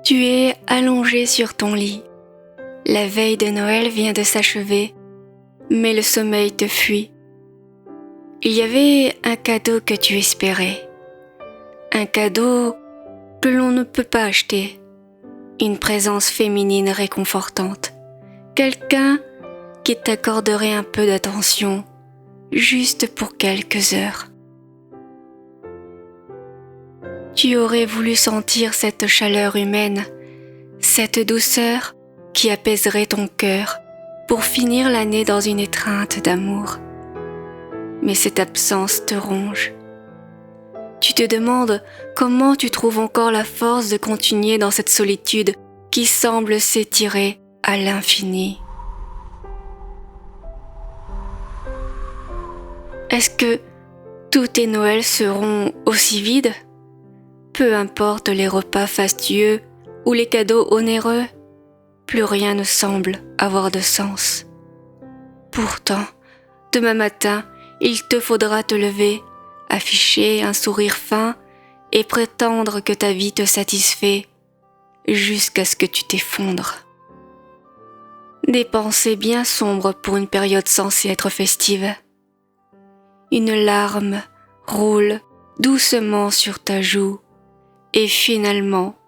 Tu es allongé sur ton lit. La veille de Noël vient de s'achever, mais le sommeil te fuit. Il y avait un cadeau que tu espérais, un cadeau que l'on ne peut pas acheter, une présence féminine réconfortante, quelqu'un qui t'accorderait un peu d'attention, juste pour quelques heures. Tu aurais voulu sentir cette chaleur humaine, cette douceur qui apaiserait ton cœur pour finir l'année dans une étreinte d'amour. Mais cette absence te ronge. Tu te demandes comment tu trouves encore la force de continuer dans cette solitude qui semble s'étirer à l'infini. Est-ce que tous tes Noëls seront aussi vides ? Peu importe les repas fastueux ou les cadeaux onéreux, plus rien ne semble avoir de sens. Pourtant, demain matin, il te faudra te lever, afficher un sourire fin et prétendre que ta vie te satisfait jusqu'à ce que tu t'effondres. Des pensées bien sombres pour une période censée être festive. Une larme roule doucement sur ta joue et finalement,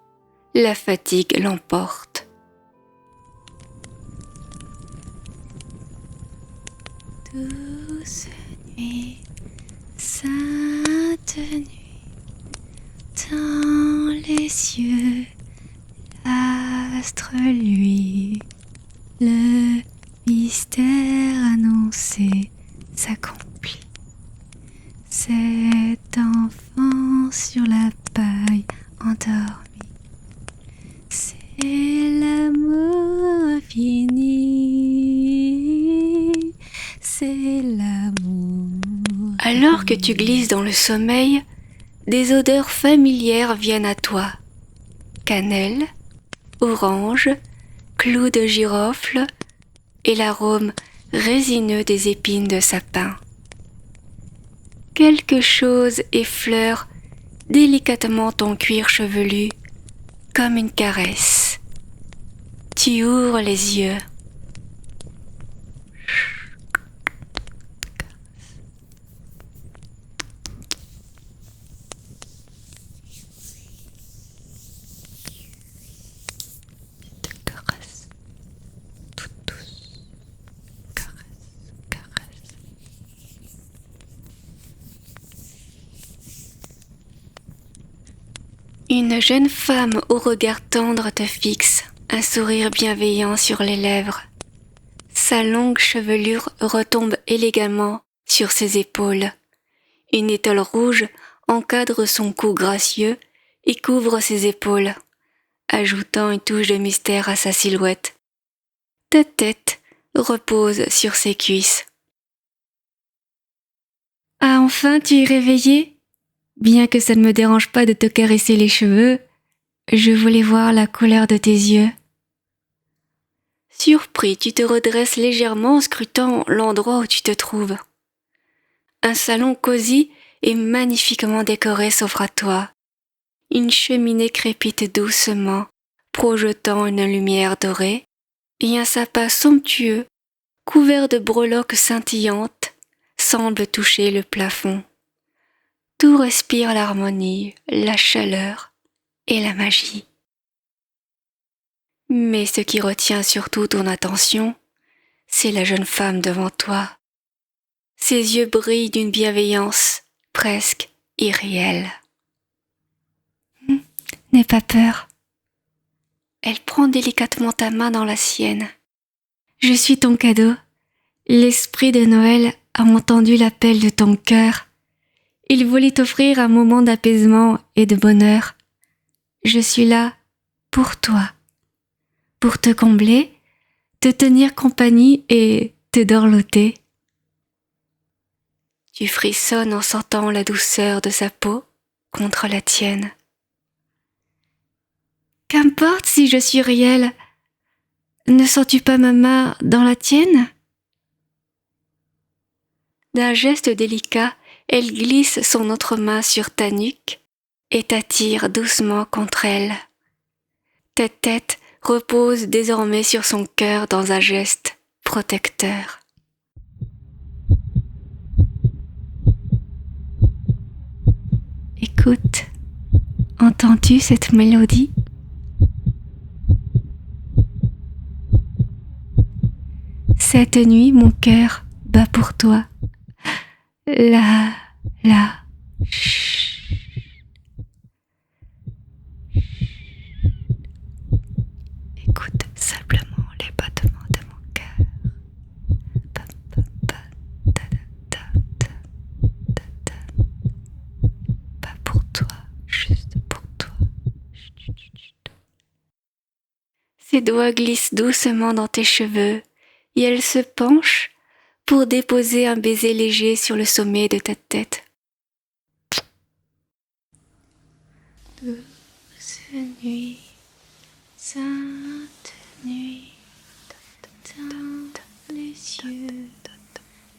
la fatigue l'emporte. Douce nuit, sainte nuit, dans les cieux, l'astre luit, le mystère annoncé s'accomplit. Cet enfant sur la paille endormi, c'est l'amour infini, c'est l'amour. Alors que tu glisses dans le sommeil, des odeurs familières viennent à toi. Cannelle, orange, clous de girofle et l'arôme résineux des épines de sapin. Quelque chose effleure délicatement ton cuir chevelu, comme une caresse. Tu ouvres les yeux. Je te caresse, toute douce. Caresse, caresse. Une jeune femme au regard tendre te fixe, un sourire bienveillant sur les lèvres. Sa longue chevelure retombe élégamment sur ses épaules. Une étoile rouge encadre son cou gracieux et couvre ses épaules, ajoutant une touche de mystère à sa silhouette. Ta tête repose sur ses cuisses. Ah, enfin, tu es réveillée ? Bien que ça ne me dérange pas de te caresser les cheveux, je voulais voir la couleur de tes yeux. Surpris, tu te redresses légèrement en scrutant l'endroit où tu te trouves. Un salon cosy et magnifiquement décoré s'offre à toi. Une cheminée crépite doucement, projetant une lumière dorée, et un sapin somptueux, couvert de breloques scintillantes, semble toucher le plafond. Tout respire l'harmonie, la chaleur et la magie. Mais ce qui retient surtout ton attention, c'est la jeune femme devant toi. Ses yeux brillent d'une bienveillance presque irréelle. N'aie pas peur. Elle prend délicatement ta main dans la sienne. Je suis ton cadeau. L'esprit de Noël a entendu l'appel de ton cœur. Il voulait t'offrir un moment d'apaisement et de bonheur. Je suis là pour toi, pour te combler, te tenir compagnie et te dorloter. Tu frissonnes en sentant la douceur de sa peau contre la tienne. Qu'importe si je suis réelle, ne sens-tu pas ma main dans la tienne ? D'un geste délicat, elle glisse son autre main sur ta nuque et t'attire doucement contre elle. Ta tête repose désormais sur son cœur dans un geste protecteur. Écoute, entends-tu cette mélodie? Cette nuit, mon cœur bat pour toi. Là, là, chut. Écoute simplement les battements de mon cœur. Pa, pa, pa, ta, ta, ta, ta, ta. Pas pour toi, juste pour toi. Chut, chut, chut. Ses doigts glissent doucement dans tes cheveux et elle se penche pour déposer un baiser léger sur le sommet de ta tête. Douce nuit, sainte nuit, dans les cieux,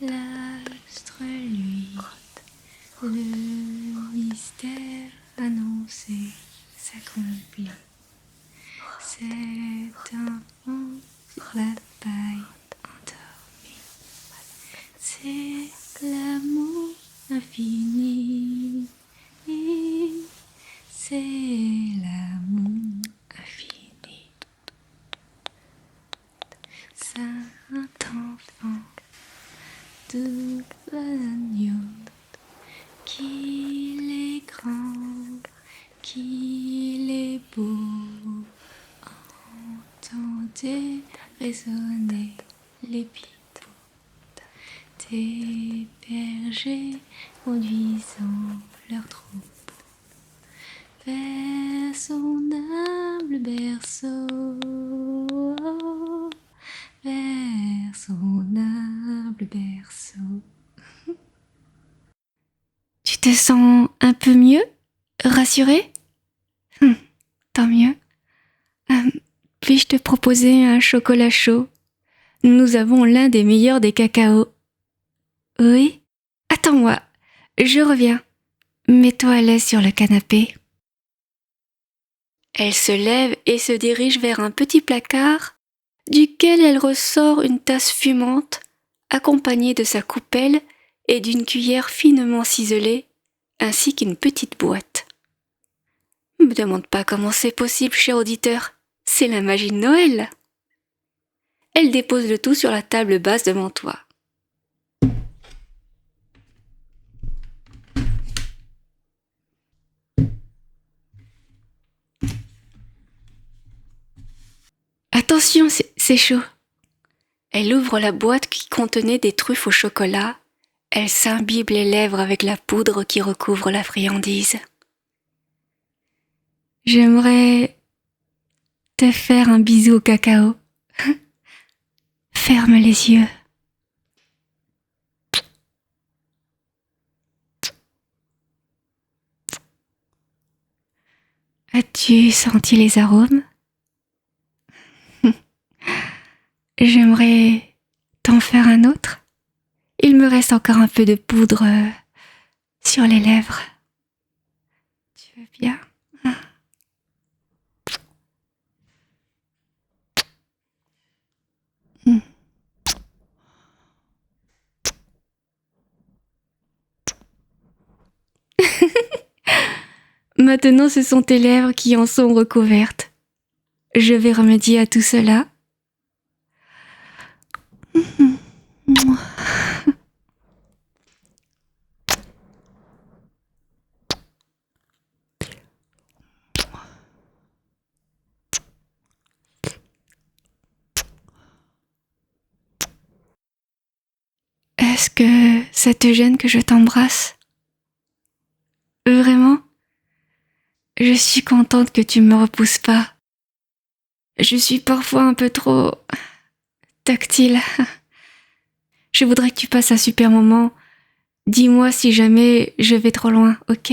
l'astre lui, le mystère annoncé s'accomplit. C'est un enfant sur la paille endormi. C'est l'amour infini. C'est l'amour infini. Saint enfant, tout agneau, qu'il est grand, qu'il est beau. Entendez résonner les pipeaux des bergers conduisant leur troupeau vers son humble berceau, vers son humble berceau. Tu te sens un peu mieux? Rassuré? Tant mieux. Puis-je te proposer un chocolat chaud? Nous avons l'un des meilleurs des cacaos. Oui? Attends-moi, je reviens. Mets-toi à l'aise sur le canapé. Elle se lève et se dirige vers un petit placard duquel elle ressort une tasse fumante accompagnée de sa coupelle et d'une cuillère finement ciselée ainsi qu'une petite boîte. Ne me demande pas comment c'est possible, cher auditeur. C'est la magie de Noël. Elle dépose le tout sur la table basse devant toi. Attention, c'est chaud. Elle ouvre la boîte qui contenait des truffes au chocolat. Elle s'imbibe les lèvres avec la poudre qui recouvre la friandise. J'aimerais te faire un bisou au cacao. Ferme les yeux. As-tu senti les arômes? J'aimerais t'en faire un autre. Il me reste encore un peu de poudre sur les lèvres. Tu veux bien? Maintenant, ce sont tes lèvres qui en sont recouvertes. Je vais remédier à tout cela. Est-ce que ça te gêne que je t'embrasse? Vraiment? Je suis contente que tu me repousses pas. Je suis parfois un peu trop tactile. Je voudrais que tu passes un super moment. Dis-moi si jamais je vais trop loin, ok?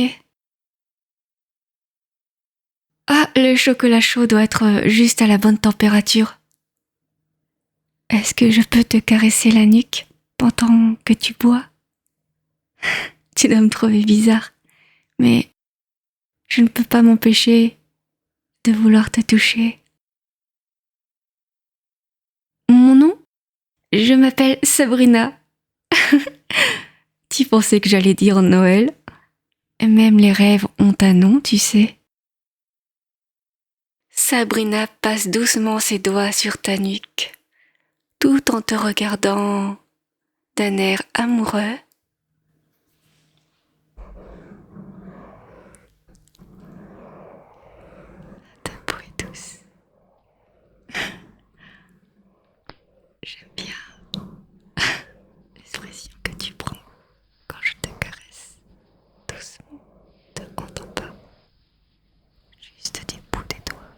Ah, le chocolat chaud doit être juste à la bonne température. Est-ce que je peux te caresser la nuque pendant que tu bois? Tu dois me trouver bizarre, mais je ne peux pas m'empêcher de vouloir te toucher. Mon nom? Je m'appelle Sabrina. Tu pensais que j'allais dire Noël? Même les rêves ont un nom, tu sais. Sabrina passe doucement ses doigts sur ta nuque, tout en te regardant d'un air amoureux. Ta peau est douce. J'aime bien l'expression que tu prends quand je te caresse. Doucement, ne t'entends pas. Juste du bout des doigts.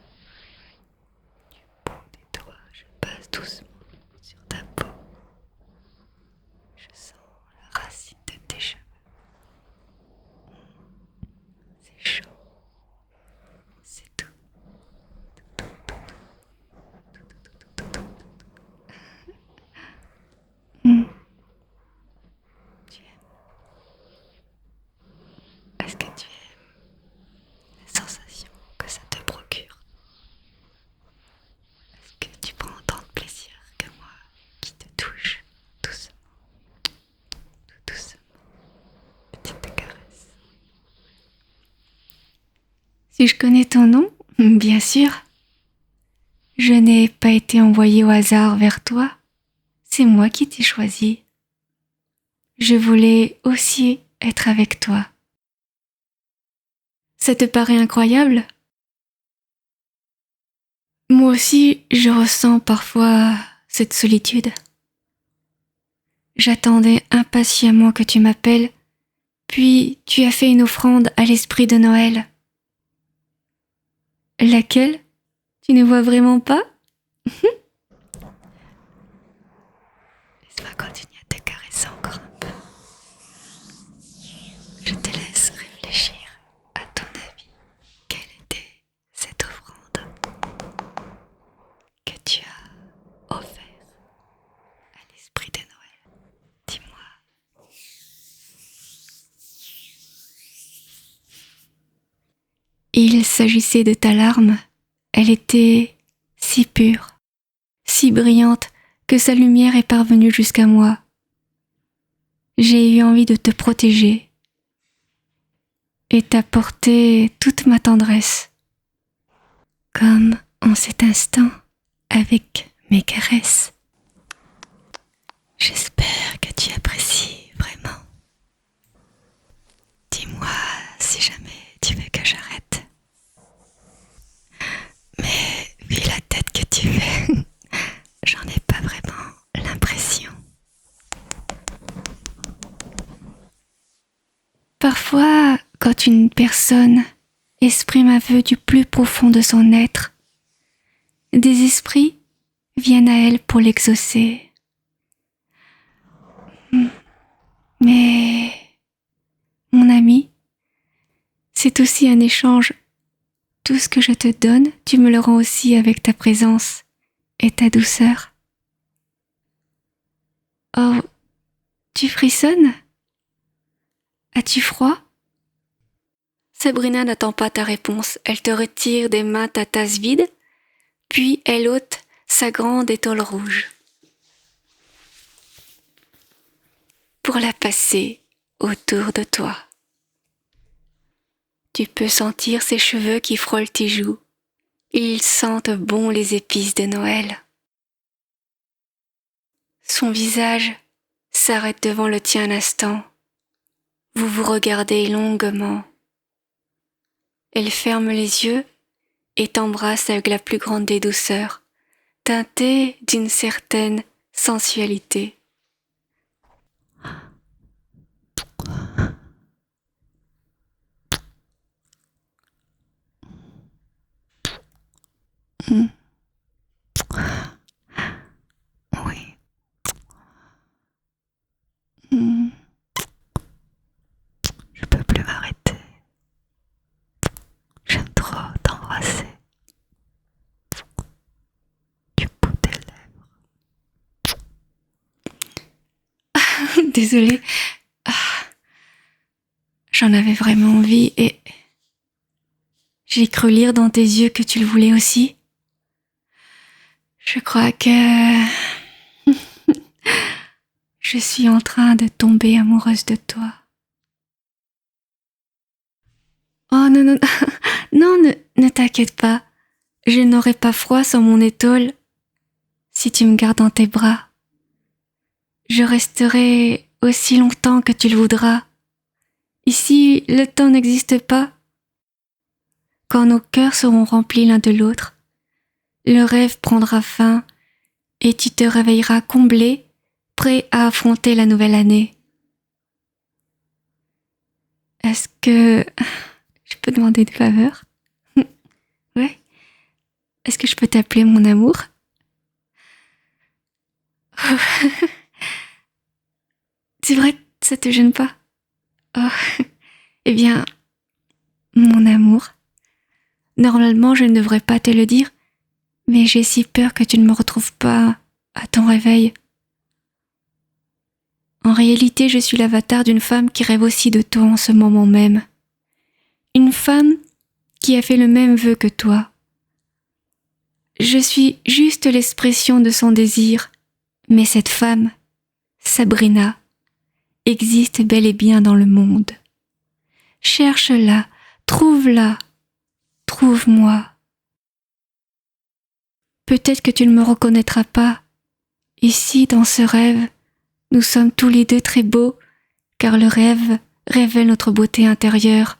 Du bout des doigts, je passe doucement sur ta peau. Je sens la racine de tes cheveux. C'est chaud. C'est tout. Tu aimes? Est-ce que tu aimes la sensation que ça te procure? Est-ce que tu prends autant de plaisir que moi qui te touche doucement, tout doucement, petite caresse? Si je connais ton nom, bien sûr. Je n'ai pas été envoyée au hasard vers toi. C'est moi qui t'ai choisi. Je voulais aussi être avec toi. Ça te paraît incroyable? Moi aussi, je ressens parfois cette solitude. J'attendais impatiemment que tu m'appelles, puis tu as fait une offrande à l'esprit de Noël. Laquelle? Tu ne vois vraiment pas? Laisse-moi continuer à te caresser encore un peu. Je te laisse réfléchir à ton avis. Quelle était cette offrande que tu as offerte à l'esprit de Noël? Dis-moi. Il s'agissait de ta larme. Elle était si pure, si brillante que sa lumière est parvenue jusqu'à moi. J'ai eu envie de te protéger et t'apporter toute ma tendresse, comme en cet instant avec mes caresses. J'espère que tu apprécies vraiment. Dis-moi si jamais tu veux que j'arrête. Mais vu la tête que tu fais, j'en ai pas vraiment l'impression. Parfois, quand une personne exprime un vœu du plus profond de son être, des esprits viennent à elle pour l'exaucer. Mais, mon ami, c'est aussi un échange. Tout ce que je te donne, tu me le rends aussi avec ta présence et ta douceur. Oh, tu frissonnes? As-tu froid? Sabrina n'attend pas ta réponse. Elle te retire des mains ta tasse vide, puis elle ôte sa grande étole rouge pour la passer autour de toi. Tu peux sentir ses cheveux qui frôlent tes joues. Ils sentent bon les épices de Noël. Son visage s'arrête devant le tien un instant. Vous vous regardez longuement. Elle ferme les yeux et t'embrasse avec la plus grande des douceurs, teintée d'une certaine sensualité. Oui. Je peux plus m'arrêter. J'aime trop t'embrasser. Du bout des lèvres. Désolée. J'en avais vraiment envie et J'ai cru lire dans tes yeux que tu le voulais aussi. Je crois que je suis en train de tomber amoureuse de toi. Oh non, non, non, ne t'inquiète pas. Je n'aurai pas froid sans mon étole si tu me gardes dans tes bras. Je resterai aussi longtemps que tu le voudras. Ici, le temps n'existe pas. Quand nos cœurs seront remplis l'un de l'autre, le rêve prendra fin et tu te réveilleras comblé, prêt à affronter la nouvelle année. Est-ce que je peux demander une faveur? Ouais. Est-ce que je peux t'appeler mon amour? C'est vrai, ça te gêne pas? Oh. Eh bien, mon amour. Normalement, je ne devrais pas te le dire, mais j'ai si peur que tu ne me retrouves pas à ton réveil. En réalité, je suis l'avatar d'une femme qui rêve aussi de toi en ce moment même. Une femme qui a fait le même vœu que toi. Je suis juste l'expression de son désir, mais cette femme, Sabrina, existe bel et bien dans le monde. Cherche-la, trouve-la, trouve-moi. Peut-être que tu ne me reconnaîtras pas. Ici, dans ce rêve, nous sommes tous les deux très beaux, car le rêve révèle notre beauté intérieure.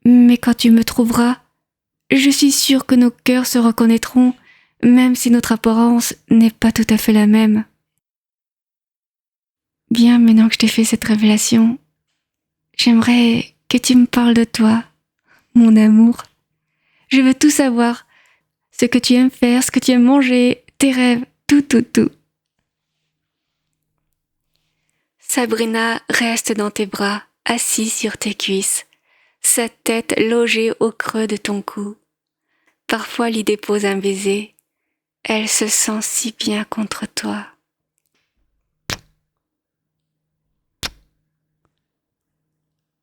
Mais quand tu me trouveras, je suis sûre que nos cœurs se reconnaîtront, même si notre apparence n'est pas tout à fait la même. Bien, maintenant que je t'ai fait cette révélation, j'aimerais que tu me parles de toi, mon amour. Je veux tout savoir, ce que tu aimes faire, ce que tu aimes manger, tes rêves, tout. Sabrina reste dans tes bras, assise sur tes cuisses, sa tête logée au creux de ton cou. Parfois lui dépose un baiser. Elle se sent si bien contre toi.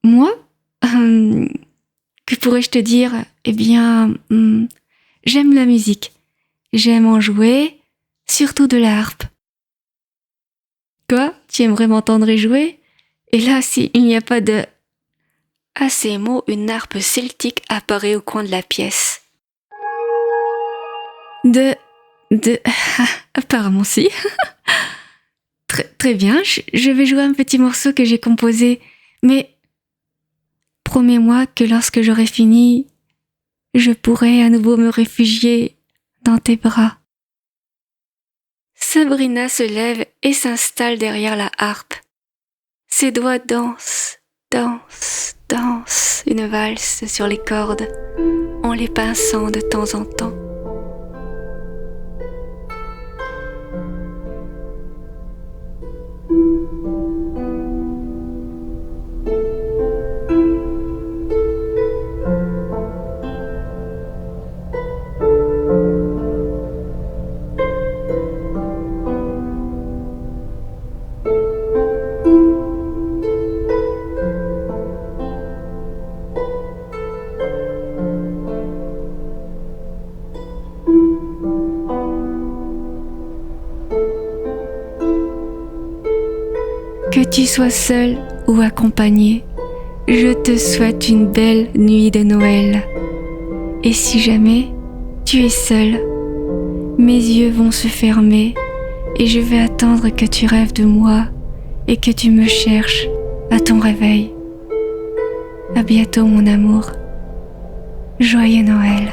Moi, que pourrais-je te dire? Eh bien, j'aime la musique. J'aime en jouer, surtout de la harpe. Toi, tu aimerais m'entendre jouer? Et là, s'il n'y a pas de... À ces mots, une harpe celtique apparaît au coin de la pièce. Apparemment si. Très bien, je vais jouer un petit morceau que j'ai composé, mais promets-moi que lorsque j'aurai fini, je pourrai à nouveau me réfugier dans tes bras. Sabrina se lève et s'installe derrière la harpe. Ses doigts dansent une valse sur les cordes, en les pinçant de temps en temps. Que tu sois seul ou accompagné, je te souhaite une belle nuit de Noël. Et si jamais tu es seul, mes yeux vont se fermer et je vais attendre que tu rêves de moi et que tu me cherches à ton réveil. À bientôt mon amour. Joyeux Noël.